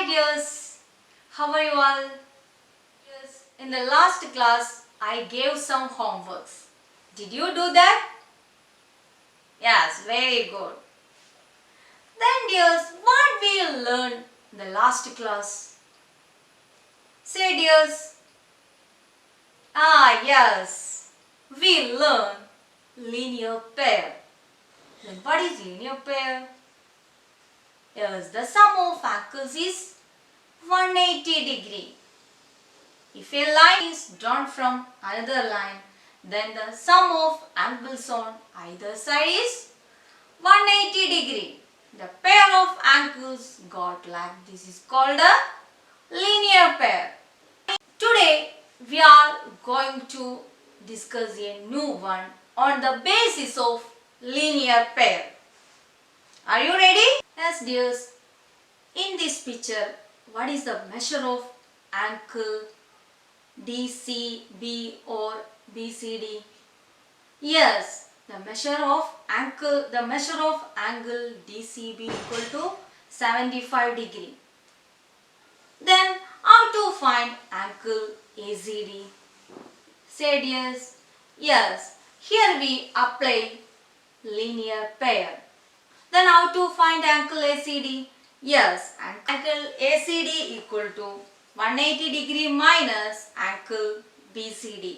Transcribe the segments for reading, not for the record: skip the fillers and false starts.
dears, how are you all? Yes, in the last class I gave some homeworks. Did you do that? Yes, very good. Then dears, what we learned in the last class? Say dears. Yes, we learned linear pair. Then what is linear pair? Yes, the sum of angles is 180 degree. If a line is drawn from another line, then the sum of angles on either side is 180 degree. The pair of angles got like this is called a linear pair. Today we are going to discuss a new one on the basis of linear pair. Are you ready? Yes dears. In this picture, what is the measure of angle DCB or BCD? Yes, the measure of angle DCB equal to 75 degree. Then how to find angle ACD? Said yes. Yes, here we apply linear pair. Then how to find angle ACD? Yes, angle ACD equal to 180 degree minus angle BCD.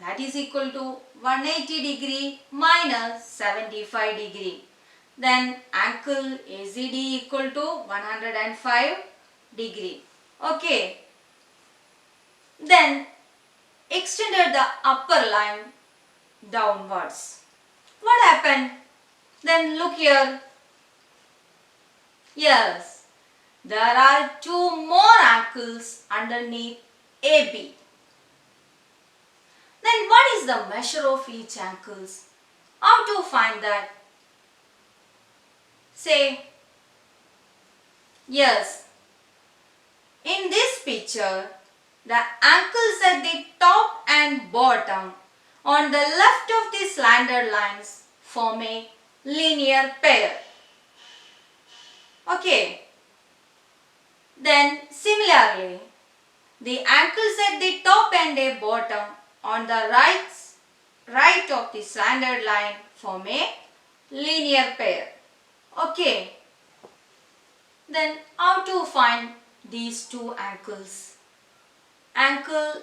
That is equal to 180 degree minus 75 degree. Then angle ACD equal to 105 degree. Okay. Then extended the upper line downwards. What happened? Then look here. Yes, there are two more angles underneath AB. Then what is the measure of each angles? How to find that? Say, yes, in this picture, the angles at the top and bottom on the left of the slanted lines form a linear pair. Okay. Then similarly, the angles at the top and the bottom on the right of the slanted line form a linear pair. Okay. Then how to find these two angles? Angle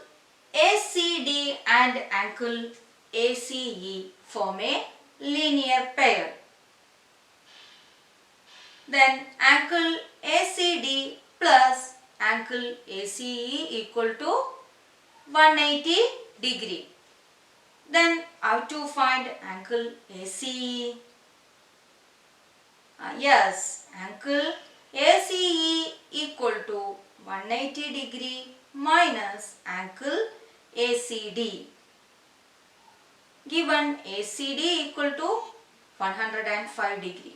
ACD and angle ACE form a linear pair. Then angle ACD plus angle ACE equal to 180 degree. Then how to find angle ACE? Yes, angle ACE equal to 180 degree minus angle ACD. Given ACD equal to 105 degree.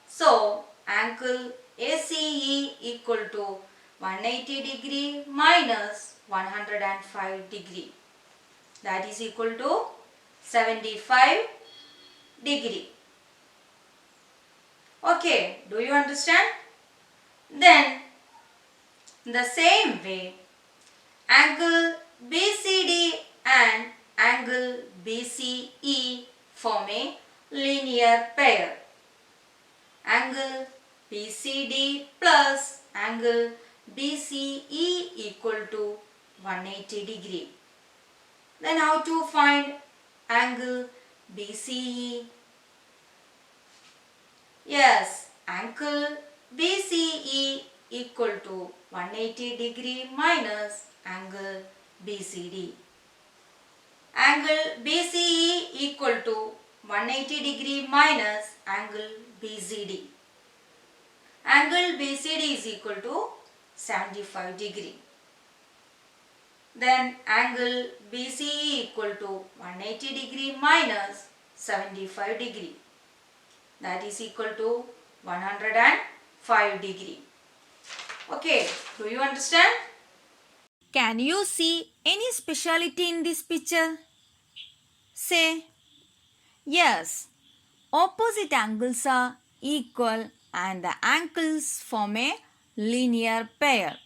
So, angle ACE equal to 180 degree minus 105 degree. That is equal to 75 degree. Okay, do you understand? Then, in the same way, angle BCD and angle BCE form a linear pair. Angle BCD plus angle BCE equal to 180 degree. Then how to find angle BCE? Yes, angle BCE equal to 180 degree minus angle BCD. Angle BCE equal to 180 degree minus angle BCD. Angle BCD is equal to 75 degree. Then angle BCE equal to 180 degree minus 75 degree. That is equal to 105 degree. Okay, do you understand? Can you see any speciality in this picture? Say, yes, opposite angles are equal and the angles form a linear pair?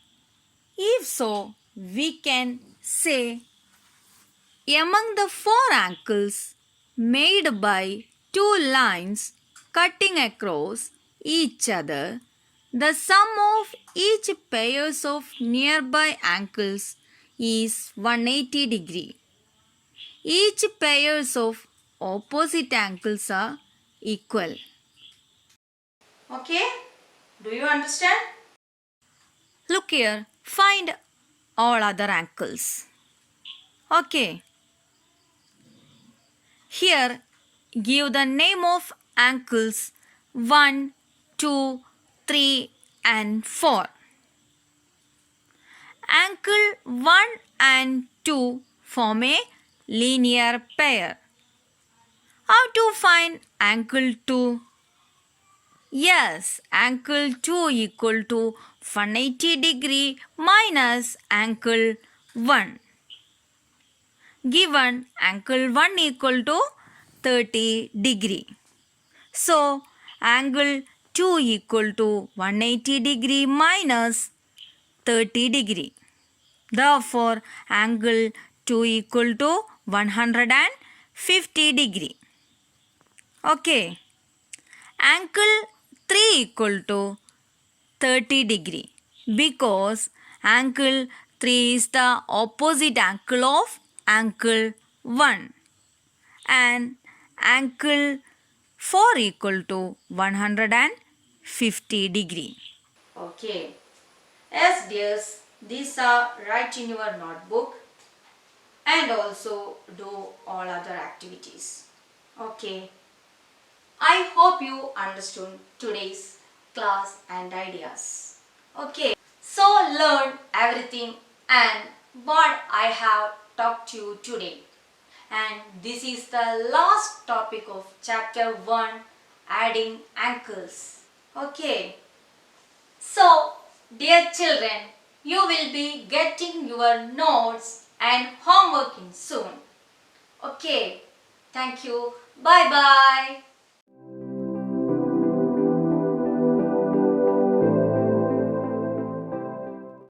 If so, we can say among the four angles made by two lines cutting across each other, the sum of each pairs of nearby angles is 180 degree. Each pairs of opposite angles are equal. Okay? Do you understand? Look here, find all other angles. Okay. Here, give the name of angles 1, 2, 3 and 4. Angle 1 and 2 form a linear pair. How to find angle 2? Yes, angle 2 equal to 180 degree minus angle 1. Given angle 1 equal to 30 degree. So, angle 2 equal to 180 degree minus 30 degree. Therefore, angle 2 equal to 150 degree. Okay. Angle 3 equal to 30 degree because angle 3 is the opposite angle of angle 1 and angle 4 equal to 150 degree. Okay. Yes dears, these are write in your notebook and also do all other activities. Okay. I hope you understood today's class and ideas. Okay. So learn everything and what I have talked to you today. And this is the last topic of chapter 1, adding ankles. Okay. So, dear children, you will be getting your notes and homework in soon. Okay. Thank you. Bye bye.